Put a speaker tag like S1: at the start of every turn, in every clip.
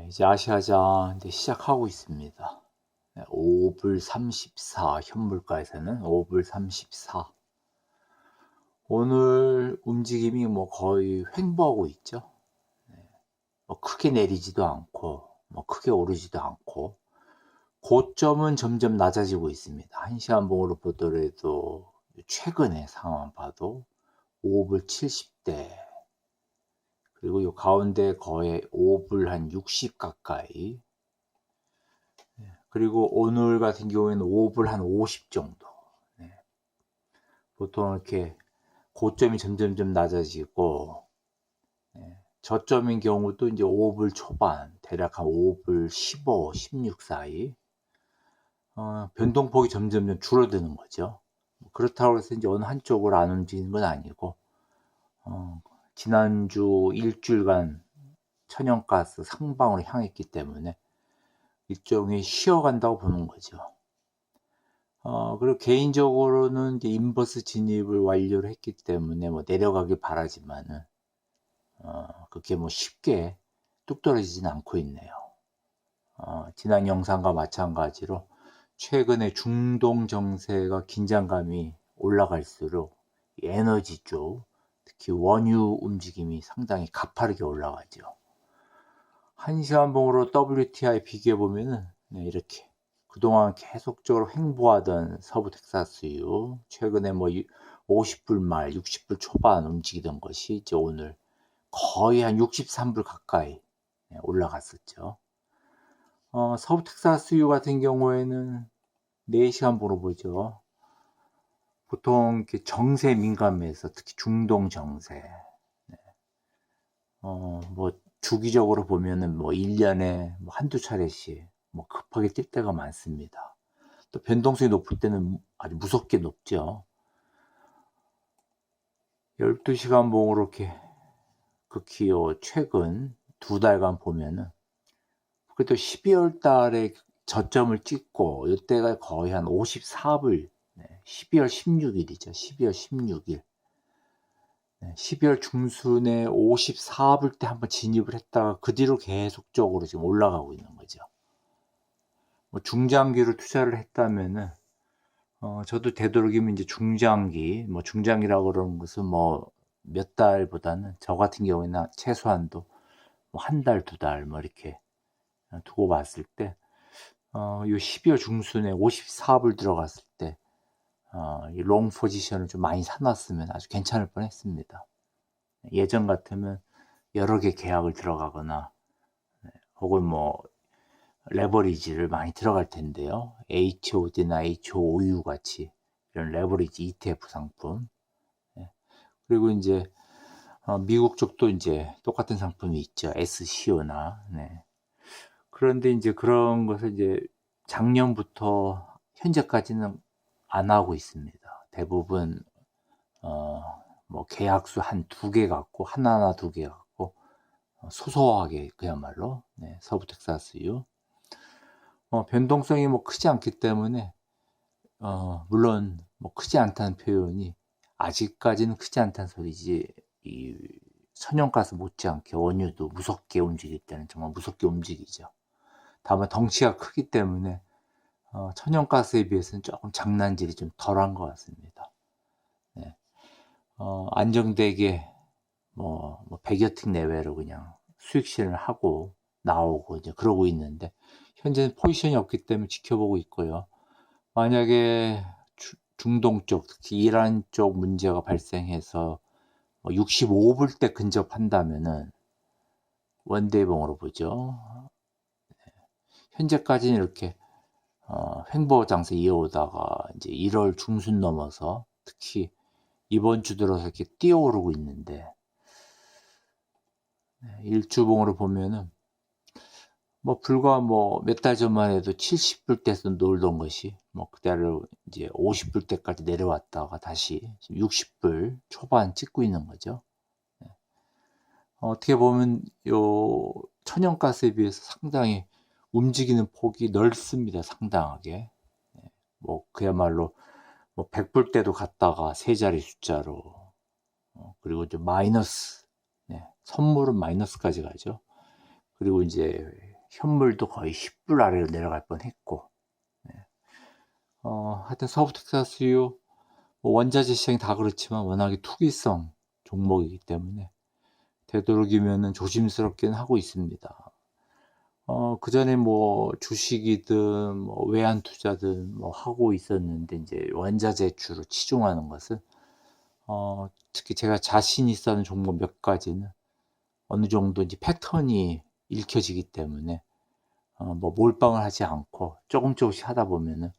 S1: 이제 아시아장 이제 시작하고 있습니다. 5불 34, 현물가에서는 5불 34. 오늘 움직임이 뭐 거의 횡보하고 있죠. 뭐 크게 내리지도 않고, 뭐 크게 오르지도 않고, 고점은 점점 낮아지고 있습니다. 1시간 봉으로 보더라도 최근의 상황 봐도 5불 70대, 그리고 요 가운데 거의 5불 한 60 가까이, 그리고 오늘 같은 경우에는 5불 한 50 정도. 보통 이렇게 고점이 점점점 낮아지고, 저점인 경우도 이제 5불 초반, 대략 한 5불 15, 16 사이, 변동폭이 점점점 줄어드는 거죠. 그렇다고 해서 이제 어느 한쪽으로 안 움직이는 건 아니고, 지난주 일주일간 천연가스 상방으로 향했기 때문에 일종의 쉬어간다고 보는 거죠. 그리고 개인적으로는 이제 인버스 진입을 완료를 했기 때문에 뭐 내려가길 바라지만은, 그게 뭐 쉽게 뚝 떨어지진 않고 있네요. 지난 영상과 마찬가지로 최근에 중동 정세가 긴장감이 올라갈수록 에너지 쪽, 특히 원유 움직임이 상당히 가파르게 올라가죠. 1시간 봉으로 WTI 비교해 보면은 이렇게 그동안 계속적으로 횡보하던 서부 텍사스유, 최근에 뭐 50불 말 60불 초반 움직이던 것이 이제 오늘 거의 한 63불 가까이 올라갔었죠. 서부 텍사스유 같은 경우에는 4시간 보러 보죠. 보통 이렇게 정세 민감해서, 특히 중동 정세, 뭐 주기적으로 보면은 뭐 1년에 뭐 한두 차례씩 뭐 급하게 뛸 때가 많습니다. 또 변동성이 높을 때는 아주 무섭게 높죠. 12시간 봉으로 이렇게 극히 최근 2달간 보면은, 그래도 12월 달에 저점을 찍고 이때가 거의 한 54불, 12월 16일이죠. 12월 16일. 12월 중순에 54불 때 한번 진입을 했다가 그 뒤로 계속적으로 지금 올라가고 있는 거죠. 뭐 중장기로 투자를 했다면은, 저도 되도록이면 이제 중장기, 뭐 중장기라고 그러는 것은 뭐 몇 달보다는, 저 같은 경우에는 최소한도 뭐 한 달, 2달 뭐 이렇게 두고 봤을 때, 요 12월 중순에 54불 들어갔을 때, 이 롱 포지션을 좀 많이 사놨으면 아주 괜찮을 뻔 했습니다. 예전 같으면 여러 개 계약을 들어가거나, 혹은 뭐 레버리지를 많이 들어갈 텐데요. HOD나 HOU 같이 이런 레버리지 ETF 상품, 그리고 이제 미국 쪽도 이제 똑같은 상품이 있죠. SCO나. 그런데 이제 그런 것을 이제 작년부터 현재까지는 안 하고 있습니다. 대부분 뭐 계약수 한 2개 갖고, 하나나 2개 갖고, 소소하게 그야말로, 서부 텍사스유, 변동성이 뭐 크지 않기 때문에, 물론 뭐 크지 않다는 표현이, 아직까지는 크지 않다는 소리지, 이 천연가스 못지않게 원유도 무섭게 움직일 때는 정말 무섭게 움직이죠. 다만 덩치가 크기 때문에 천연가스에 비해서는 조금 장난질이 좀 덜한 것 같습니다. 안정되게 뭐 100여 틱 내외로 그냥 수익 실현을 하고 나오고 이제 그러고 있는데, 현재는 포지션이 없기 때문에 지켜보고 있고요. 만약에 중동 쪽, 특히 이란 쪽 문제가 발생해서 65불 때 근접한다면은 원데이봉으로 보죠. 현재까지는 이렇게 횡보 장세 이어오다가 이제 1월 중순 넘어서 특히 이번 주 들어서 이렇게 뛰어오르고 있는데, 일주봉으로 보면은 뭐 불과 뭐 몇 달 전만 해도 70불 대에서 놀던 것이 뭐 그대로 이제 50불 대까지 내려왔다가 다시 60불 초반 찍고 있는 거죠. 어떻게 보면 요 천연가스에 비해서 상당히 움직이는 폭이 넓습니다. 상당하게. 뭐 그야말로 뭐 100불 대도 갔다가 세 자리 숫자로, 그리고 좀 마이너스, 선물은 마이너스까지 가죠. 그리고 이제 현물도 거의 10불 아래로 내려갈 뻔했고, 하여튼 서부 텍사스유 뭐 원자재 시장이 다 그렇지만 워낙에 투기성 종목이기 때문에 되도록이면은 조심스럽게는 하고 있습니다. 그 전에 뭐 주식이든 뭐 외환 투자든 뭐 하고 있었는데 이제 원자재 주로 치중하는 것은 특히 제가 자신 있어 하는 종목 몇 가지는 어느 정도 이제 패턴이 읽혀지기 때문에 뭐 몰빵을 하지 않고 조금씩 하다 보면은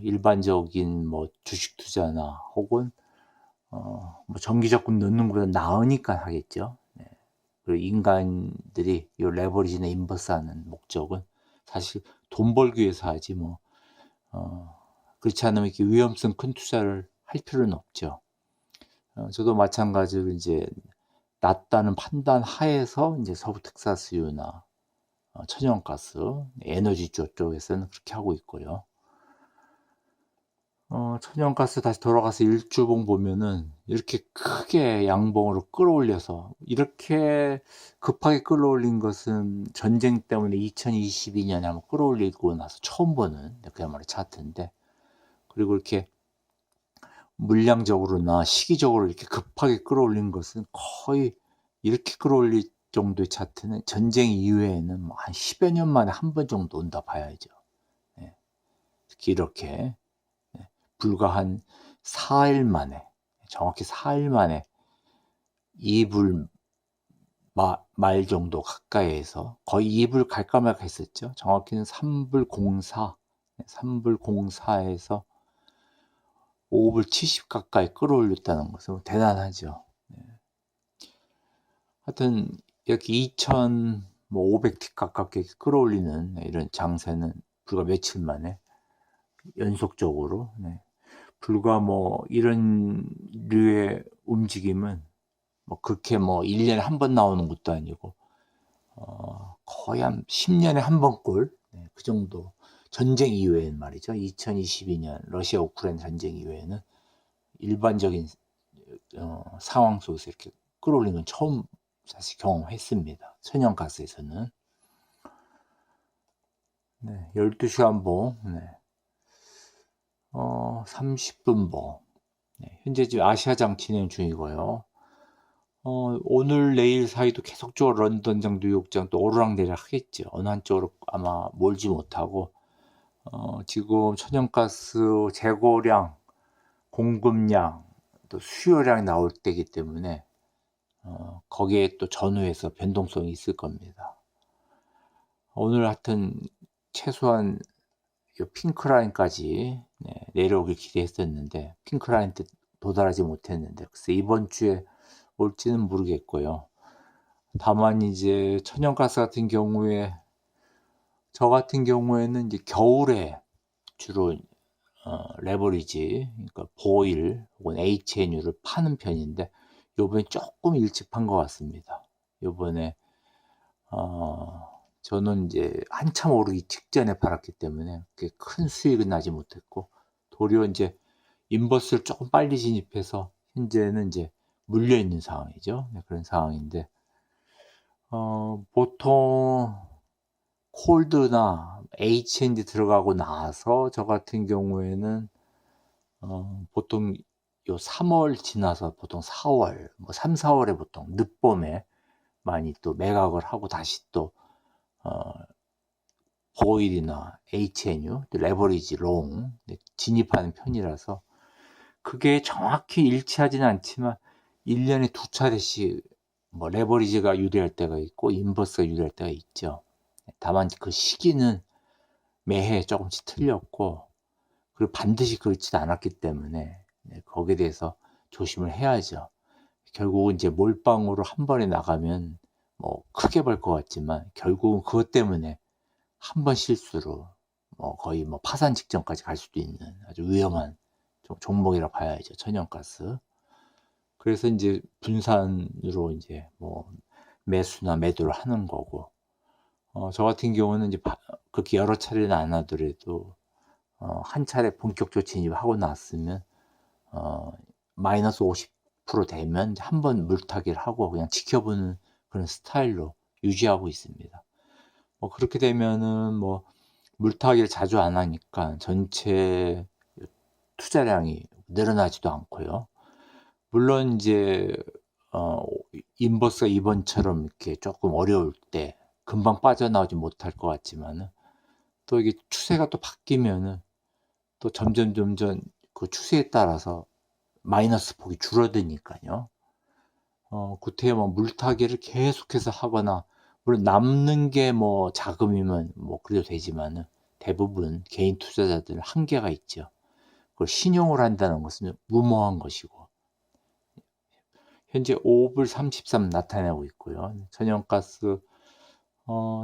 S1: 일반적인 뭐 주식 투자나 혹은 뭐 정기적금 넣는 것보다 나으니까 하겠죠. 네. 그리고 인간들이 이 레버리지나 인버스하는 목적은 사실 돈 벌기 위해서 하지 뭐 그렇지 않으면 이렇게 위험성 큰 투자를 할 필요는 없죠. 저도 마찬가지로 이제 낮다는 판단 하에서 이제 서부 텍사스유나 천연가스, 에너지 쪽에서는 그렇게 하고 있고요. 천연가스 다시 돌아가서 일주봉 보면은 이렇게 크게 양봉으로 끌어올려서 이렇게 급하게 끌어올린 것은 전쟁 때문에 2022년에 한번 끌어올리고 나서 처음 보는 그야말로 차트인데, 그리고 이렇게 물량적으로나 시기적으로 이렇게 급하게 끌어올린 것은 거의 이렇게 끌어올릴 정도의 차트는 전쟁 이후에는 뭐 한 10여 년 만에 한 번 정도 온다 봐야죠. 네. 특히 이렇게 불과 한 4일 만에, 정확히 4일 만에 2불 말 정도 가까이에서 거의 2불 갈까 말까 했었죠. 정확히는 3불 04, 3불 04에서 5불 70 가까이 끌어올렸다는 것은 대단하죠. 하여튼 이렇게 2,500틱 가깝게 끌어올리는 이런 장세는 불과 며칠 만에 연속적으로, 불과 뭐 이런 류의 움직임은 뭐 그렇게 뭐 1년에 한 번 나오는 것도 아니고 거의 한 10년에 한 번꼴, 그 정도. 전쟁 이후에는 말이죠. 2022년 러시아 우크라이나 전쟁 이후에는 일반적인 상황 속에서 이렇게 끌어올린 건 처음 사실 경험했습니다. 천연가스에서는. 12시간 봉, 30분 봉. 현재 지금 아시아장 진행 중이고요. 오늘 내일 사이도 계속적으로 런던장, 뉴욕장 또 오르락내리락 하겠죠. 어느 한쪽으로 아마 몰지 못하고, 지금 천연가스 재고량, 공급량, 또 수요량 나올 때이기 때문에 거기에 또 전후에서 변동성이 있을 겁니다. 오늘 하여튼 최소한 이 핑크라인까지 내려오길 기대했었는데 핑크라인 때 도달하지 못했는데 글쎄 이번 주에 올지는 모르겠고요. 다만 이제 천연가스 같은 경우에 저 같은 경우에는 이제 겨울에 주로 레버리지, 그러니까 보일 혹은 HNU를 파는 편인데 요번에 조금 일찍 판 것 같습니다. 요번에 저는 이제 한참 오르기 직전에 팔았기 때문에 그렇게 큰 수익은 나지 못했고 도리어 이제 인버스를 조금 빨리 진입해서 현재는 이제 물려 있는 상황이죠. 그런 상황인데 보통 콜드나 HND 들어가고 나서 저 같은 경우에는 보통 요 3월 지나서 보통 4월, 뭐 3, 4월에 보통 늦봄에 많이 또 매각을 하고 다시 또 보일이나 HNU, 레버리지 롱 진입하는 편이라서 그게 정확히 일치하지는 않지만 1년에 두 차례씩 뭐 레버리지가 유리할 때가 있고 인버스가 유리할 때가 있죠. 다만 그 시기는 매해 조금씩 틀렸고 그리고 반드시 그렇지 않았기 때문에 거기에 대해서 조심을 해야죠. 결국은 이제 몰빵으로 한 번에 나가면 뭐 크게 벌 것 같지만 결국은 그것 때문에 한 번 실수로 뭐 거의 뭐 파산 직전까지 갈 수도 있는 아주 위험한 종목이라 봐야죠. 천연가스. 그래서 이제 분산으로 이제 뭐 매수나 매도를 하는 거고, 저 같은 경우는 이제 그렇게 여러 차례는 안 하더라도 한 차례 본격적으로 진입하고 났으면 마이너스 50% 되면 한 번 물타기를 하고 그냥 지켜보는 그런 스타일로 유지하고 있습니다. 그렇게 되면은 뭐 물타기를 자주 안 하니까 전체 투자량이 늘어나지도 않고요. 물론 이제 어 인버스가 이번처럼 이렇게 쪼끔 어려울 때 금방 빠져나오지 못할 것 같지만은 또 이게 추세가 또 바뀌면은 또 점점 그 추세에 따라서 마이너스 폭이 줄어드니깐요. 구태여 뭐 물타기를 계속해서 하거나, 물론 남는 게 뭐 자금이면 뭐 그래도 되지만은 대부분 개인 투자자들은 한계가 있죠. 그걸 신용을 한다는 것은 무모한 것이고, 현재 5불 33 나타내고 있고요. 천연가스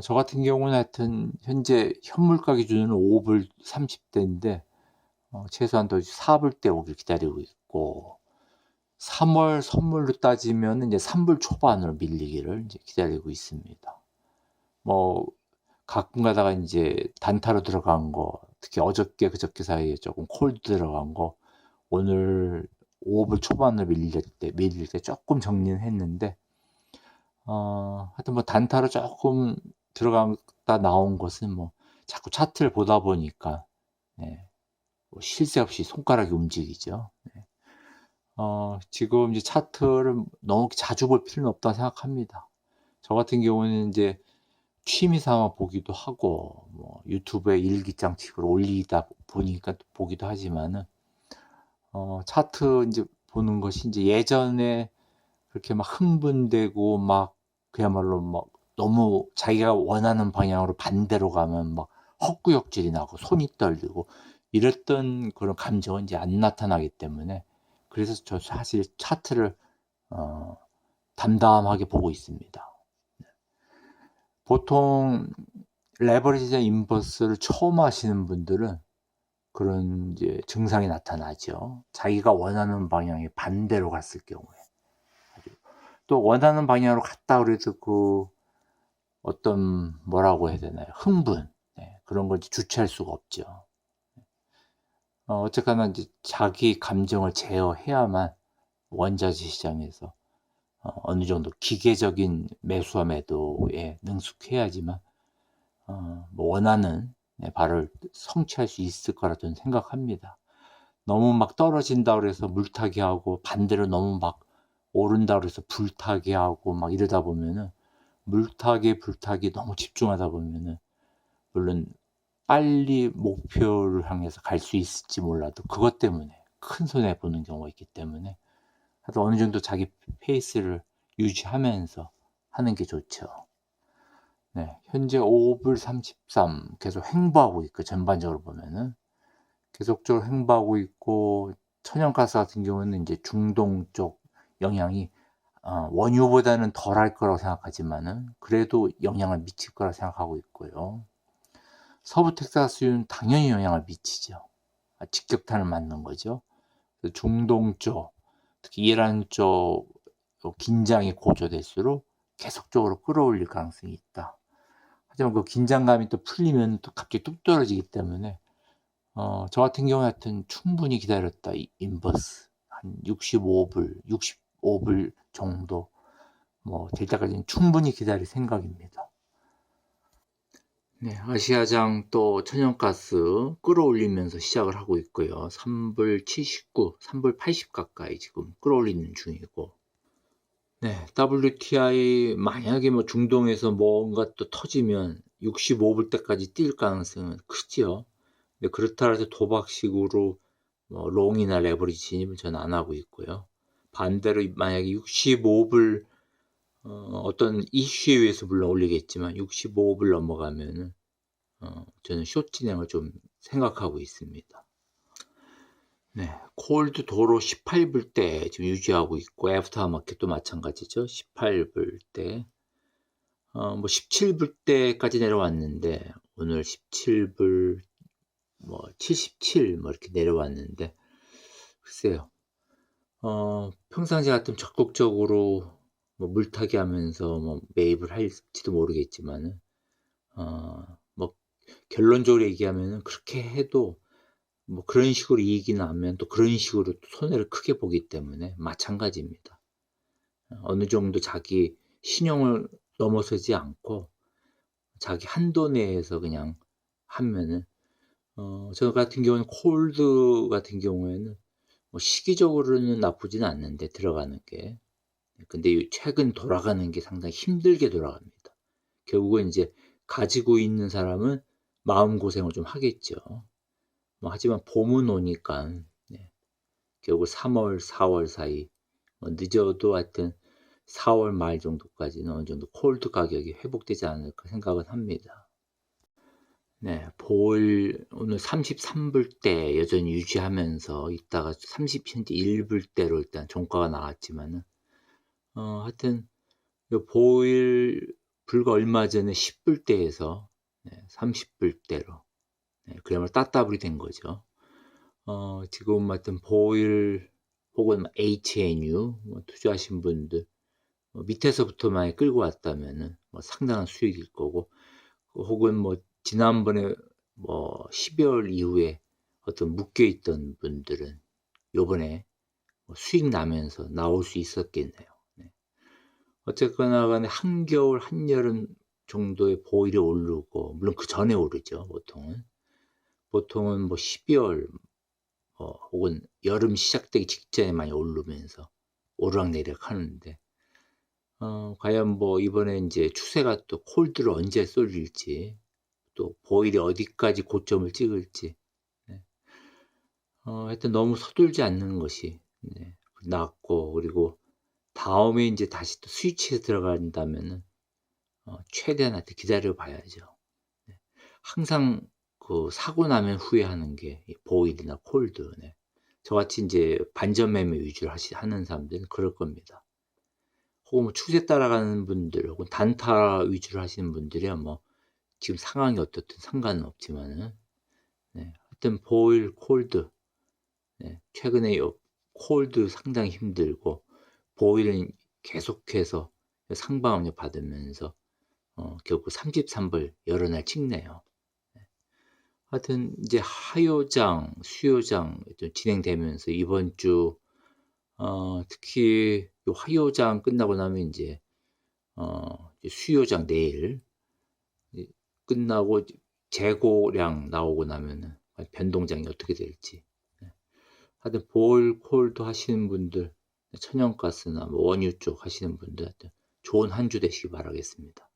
S1: 저 같은 경우는 하여튼 현재 현물가 기준으로는 5불 30 대인데 최소한 또 4불 대 오길 기다리고 있고, 3월 선물로 따지면은 이제 3불 초반으로 밀리기를 이제 기다리고 있습니다. 뭐 가끔 가다가 인제 단타로 들어간 거, 특히 어저께 그저께 사이에 쪼끔 콜도 들어간 거 오늘 5불 초반으로 밀릴 때 쪼끔 정리는 했는데, 하여튼 뭐 단타로 쪼끔 들어갔다 나온 것은 뭐 자꾸 차트를 보다 보니까 네 뭐 쉴 새 없이 손가락이 움직이죠. 네. 지금 이제 차트를 너무 자주 볼 필요는 없다고 생각합니다. 저 같은 경우는 인제 취미 삼아 보기도 하고 뭐 유튜브에 일기장식으로 올리다 보니까 또 보기도 하지만은 차트 인제 보는 것이 인제 예전에 그렇게 막 흥분되고 막 그야말로 막 너무 자기가 원하는 방향으로 반대로 가면 막 헛구역질이 나고 손이 떨리고 이랬던 그런 감정은 이제 안 나타나기 때문에, 그래서 저 사실 차트를 어 담담하게 보고 있습니다. 보통 레버리지나 인버스를 처음 하시는 분들은 그런 이제 증상이 나타나죠. 자기가 원하는 방향에 반대로 갔을 경우에. 또 원하는 방향으로 갔다 그래도 그 어떤 뭐라고 해야 되나요? 흥분. 네. 그런 걸 이제 주체할 수가 없죠. 어쨌거나 인제 자기 감정을 제어해야만 원자재 시장에서 어느 정도 기계적인 매수와 매도에 능숙해야지만 뭐 원하는 네 바를 성취할 수 있을 거라 저는 생각합니다. 너무 막 떨어진다 그래서 물타기하고 반대로 너무 막 오른다 그래서 불타기하고 막 이러다 보면은 물타기, 불타기 너무 집중하다 보면은 물론 빨리 목표를 향해서 갈 수 있을지 몰라도 그것 때문에 큰 손해 보는 경우가 있기 때문에 하여튼 어느 정도 자기 페이스를 유지하면서 하는 게 좋죠. 네. 현재 5불 33 계속 횡보하고 있고, 전반적으로 보면은 계속적으로 횡보하고 있고, 천연가스 같은 경우는 인제 중동 쪽 영향이 원유보다는 덜할 거라고 생각하지만은 그래도 영향을 미칠 거라 생각하고 있고요. 서부 텍사스유는 당연히 영향을 미치죠. 직격탄을 맞는 거죠. 그 중동 쪽, 특히 이란 쪽 긴장이 고조될수록 계속적으로 끌어올릴 가능성이 있다. 하지만 그 긴장감이 또 풀리면 또 갑자기 뚝 떨어지기 때문에 저 같은 경우에 하여튼 충분히 기다렸다 이 인버스 한 65불, 65불 정도 뭐 될 때까지는 충분히 기다릴 생각입니다. 네. 아시아장 또 천연가스 끌어올리면서 시작을 하고 있고요. 3불 79, 3불 80 가까이 지금 끌어올리는 중이고, 네. WTI 만약에 뭐 중동에서 뭔가 또 터지면 65불 때까지 뛸 가능성은 크지요. 근데 그렇다 해서 도박식으로 뭐 롱이나 레버리지 진입을 저는 안 하고 있고요. 반대로 만약에 65불 어떤 이슈에 의해서 물론 올리겠지만 65불 넘어가면은 저는 숏 진행을 좀 생각하고 있습니다. 네. 콜도 도로 18불 대 지금 유지하고 있고, 애프터마켓도 마찬가지죠. 18불 대. 뭐 17불 대까지 내려왔는데 오늘 17불 뭐 77 뭐 이렇게 내려왔는데, 글쎄요. 평상시 같으면 적극적으로 뭐 물타기 하면서 뭐 매입을 할지도 모르겠지만은 뭐 결론적으로 얘기하면은 그렇게 해도 뭐 그런 식으로 이익이 나면 또 그런 식으로 또 손해를 크게 보기 때문에 마찬가지입니다. 어느 정도 자기 신용을 넘어서지 않고 자기 한도 내에서 그냥 하면은 저 같은 경우는 콜드 같은 경우에는 뭐 시기적으로는 나쁘진 않는데 들어가는 게. 근데 이 최근 돌아가는 게 상당히 힘들게 돌아갑니다. 결국은 인제 가지고 있는 사람은 마음고생을 좀 하겠죠. 뭐 하지만 봄은 오니깐 네 결국 3 월, 4월 사이 늦어도 하여튼 4월 말 정도까지는 어느 정도 콜드 가격이 회복되지 않을까 생각은 합니다. 네. 볼 오늘 33 불대 여전히 유지하면서 있다가 30 현재 1 불대로 일단 종가가 나왔지만은 하여튼 요 보일 불과 얼마 전에 10 불대에서 30 불대로 그야말로 따따블이 된 거죠. 지금 하여튼 보일 혹은 HNU 투자하신 분들 밑에서부터 많이 끌고 왔다면은 상당한 수익일 거고 혹은 지난번에 12월 이후에 어떤 묶여 있던 분들은 요번에 수익 나면서 나올 수 있었겠네요. 네. 어쨌거나 간에 한겨울, 한여름 정도에 보일이 오르고 물론 그전에 오르죠 보통은. 보통은 12월 혹은 여름 시작되기 직전에 많이 오르면서 오르락내리락 하는데 과연 이번에 인제 추세가 또 콜드를 언제 쏠릴지 또 보일이 어디까지 고점을 찍을지 네 하여튼 너무 서둘지 않는 것이 낫고 그리고 다음에 인제 다시 또 스위치에 들어간다면은 최대한 하여튼 기다려 봐야죠. 네. 항상 그 사고 나면 후회하는 게 이 보일이나 콜드 네. 저같이 인제 반전 매매 위주로 하는 사람들은 그럴 겁니다. 혹은 추세 따라가는 분들 혹은 단타 위주로 하시는 분들이야 지금 상황이 어떻든 상관은 없지만은 하여튼 보일, 콜드 최근에 콜드 상당히 힘들고 보일은 계속해서 상방압력 받으면서 결국 33불 여러 날 찍네요. 하여튼 이제 하요장, 수요장 좀 진행되면서 이번 주 특히 요 하요장 끝나고 나면 이제 수요장 내일 이 끝나고 재고량 나오고 나면은 변동장이 어떻게 될지. 하여튼 볼 콜도 하시는 분들 천연가스나 원유 쪽 하시는 분들 하여튼 좋은 한 주 되시기 바라겠습니다.